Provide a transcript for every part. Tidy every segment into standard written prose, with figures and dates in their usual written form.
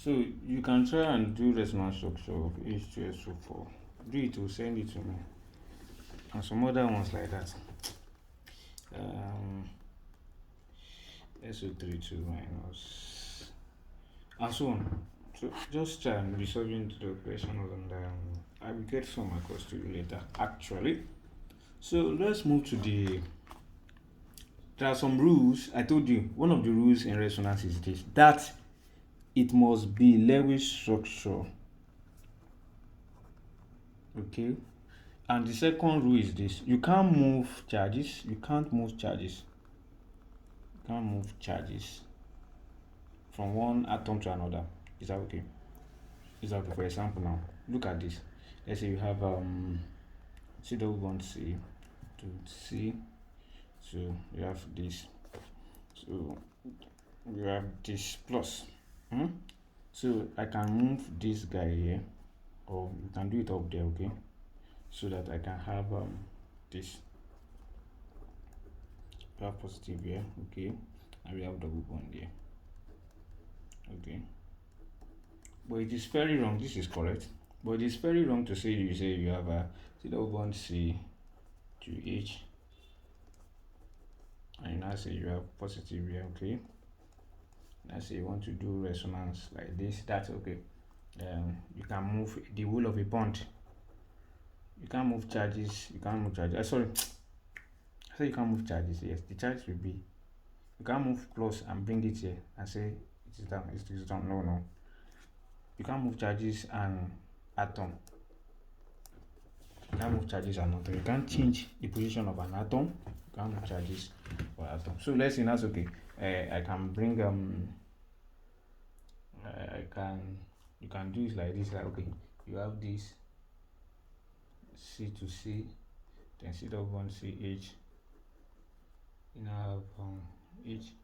So you can try and do resonance structure of H2SO4. Do it to send it to me. And some other ones like that. Um, SO32 minus and so on. So just try and be solving the question and I will get some across to you later actually. So let's move to there are some rules. I told you one of the rules in resonance is this, that it must be Lewis structure. Okay. And the second rule is this, you can't move charges. You can't move charges. You can't move charges from one atom to another. Is that okay? Is that okay? For example, now look at this. Let's say you have C double bond C to C. So you have this. So you have this plus. So I can move this guy here, or you can do it up there, okay? So that I can have this. We have positive here, okay, and we have double bond here, okay. But it is very wrong. This is correct, but it is very wrong to say you have a C double bond C to H, and now say you have positive here, okay. Now say you want to do resonance like this, that's okay. You can move the whole of a bond. You can't move charges. You can't move charges. Sorry, I say you can't move charges. Yes, the charge will be. You can't move plus and bring it here and say it is down. It is down. No, no. You can't move charges and atom. You can't move charges and atom. You can't change the position of an atom. You can't move charges or atom. So let's say that's okay. I can bring I can you can do it like this. Like okay, you have this C to C, then C double bond C H. You now have H.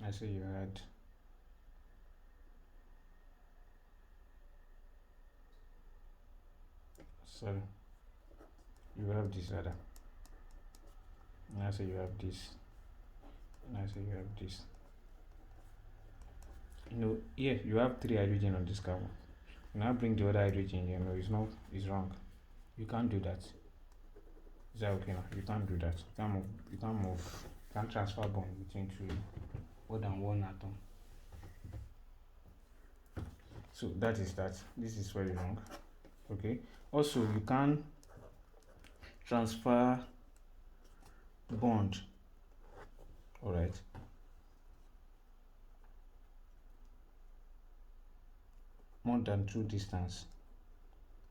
I say you had sorry, you have this other. And I say you have this. And I say you have this. Here you have 3 hydrogen on this carbon. You now bring the other hydrogen here. No, it's wrong. You can't do that. Is that okay now? You can't do that. You can't transfer bond between more than one atom. So that is that. This is very wrong. Okay. Also, you can't transfer bond. Alright. More than 2 distance.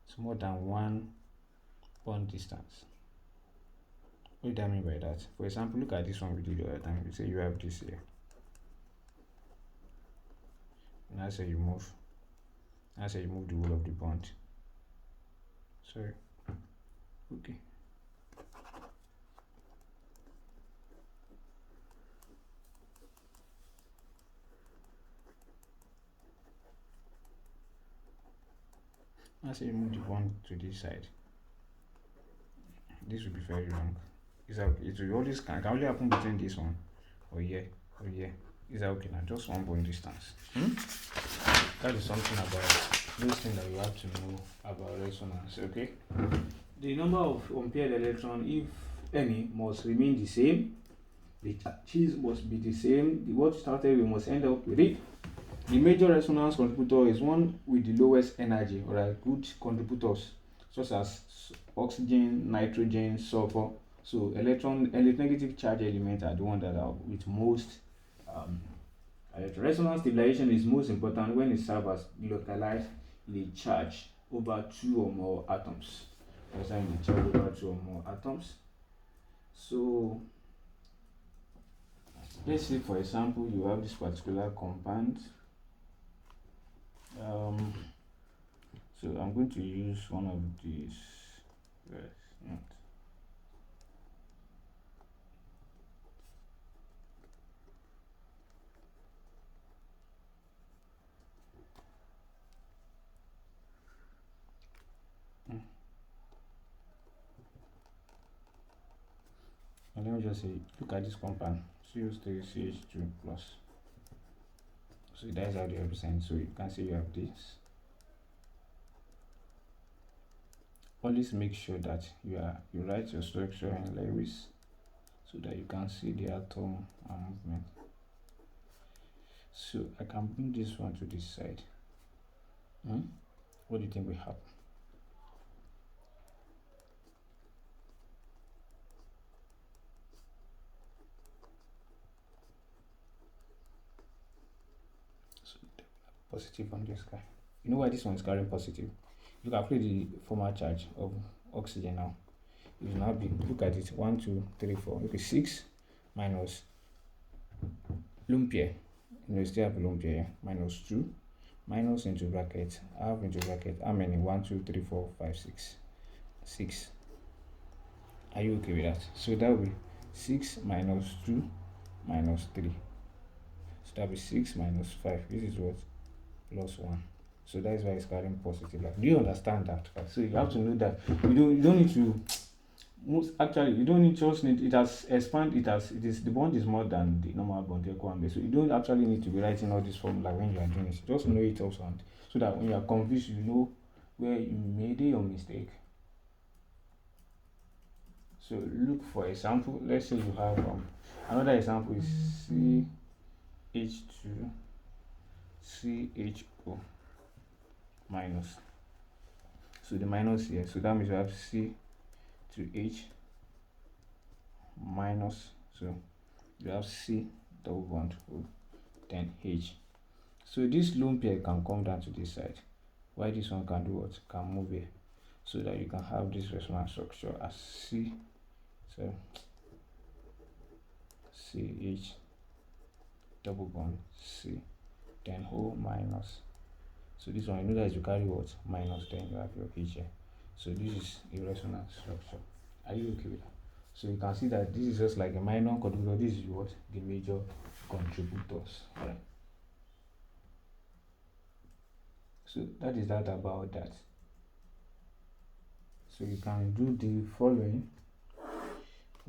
It's more than 1 bond distance. What do I mean by that? For example, look at this one we did the other time. You say you have this here. And I say you move. I say you move the whole of the bond. Sorry. Okay. I say you move the bond to this side. This will be very wrong. It will always can only happen between this one or here or here. Is that okay now? Just 1 bond distance. That is something about those things that you have to know about resonance. Okay. The number of unpaired electrons, if any, must remain the same. The charges must be the same. The what started we must end up with it. The major resonance contributor is one with the lowest energy, alright, good contributors such as oxygen, nitrogen, sulfur. So electronegative charge elements are the ones that are with most resonance stabilization is most important when it serves as localized in a charge over 2 or more atoms. In the charge over 2 or more atoms. So let's say for example you have this particular compound. So I'm going to use one of these. Yes, not. And let me just say, look at this compound, CO3CH2 plus. So that's how they represent. So you can see you have this. Always make sure that you write your structure in Lewis so that you can see the atom and movement. So I can bring this one to this side. What do you think will happen? So positive on this guy. You know why this one is carrying positive? You calculate the formal charge of oxygen now. It will now be, look at it, 1, 2, 3, 4. Okay, 6 minus lone pair. You know, you still have lone pair, minus 2, minus into bracket, half into bracket. How many? 1, 2, 3, 4, 5, 6. 6. Are you okay with that? So that will be 6 minus 2 minus 3. So that will be 6 minus 5. This is what? Plus 1. So that is why it's carrying positive. Like, do you understand that? So you have to know that you don't need to. Actually, you don't need, just need, it has expanded, it is, the bond is more than the normal bond, equal and base. So you don't actually need to be writing all this formula when you are doing it. Just know it also, and so that when you are confused, you know where you made your mistake. So look for example. Let's say you have another example is CH2 CHO minus. So the minus here, so that means you have C to H minus, so you have C double bond O, then H. So this lone pair can come down to this side, while this one can do what? Can move here, so that you can have this resonance structure as C, so CH double bond C, then O minus. So this one, you know that you carry what? Minus, then you have your H here. So this is a resonance structure. Are you okay with that? So you can see that this is just like a minor contributor. This is what? The major contributors. Right? So that is that about that. So you can do the following.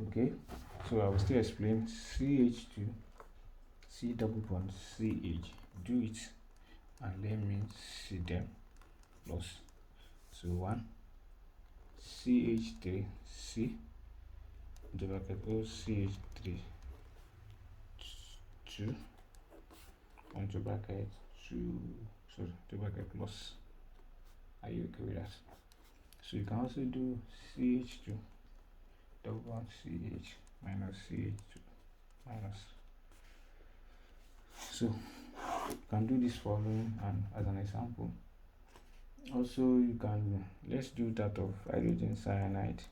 Okay. So I will still explain CH2 C double bond CH. Do it and let me see them plus. So 1 CH3 C into bracket O CH3 2 into bracket 2, sorry, to bracket plus. Are you okay with that? So you can also do CH2 double bond CH minus CH2 minus. So you can do this following, and as an example, also you can, let's do that of hydrogen cyanide.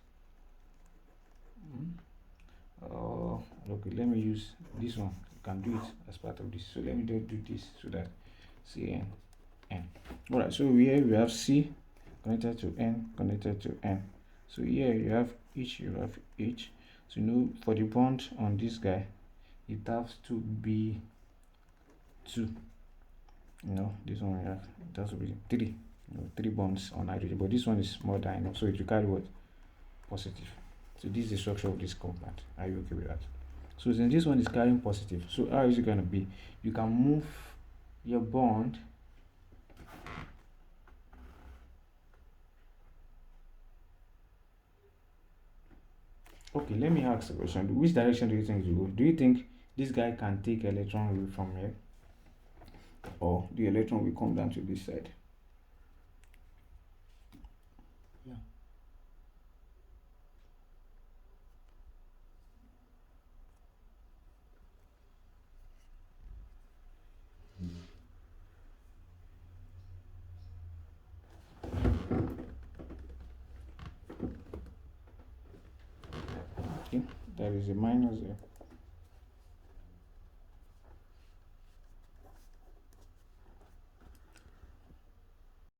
Okay, let me use this one. You can do it as part of this. So let me just do this so that CN N. Alright, so here we have C connected to N connected to N. So here you have H, you have H. So you know, for the bond on this guy, it has to be 2. You know, this one we have, it has to be 3. You know, 3 bonds on hydrogen, but this one is more than enough, so it will carry what? Positive. So this is the structure of this compound. Are you okay with that? So since this one is carrying positive, so how is it going to be? You can move your bond okay, let me ask a question. Which direction do you think you go? Do you think this guy can take electron away from here, or the electron will come down to this side? Yeah. Okay, there is a minus there.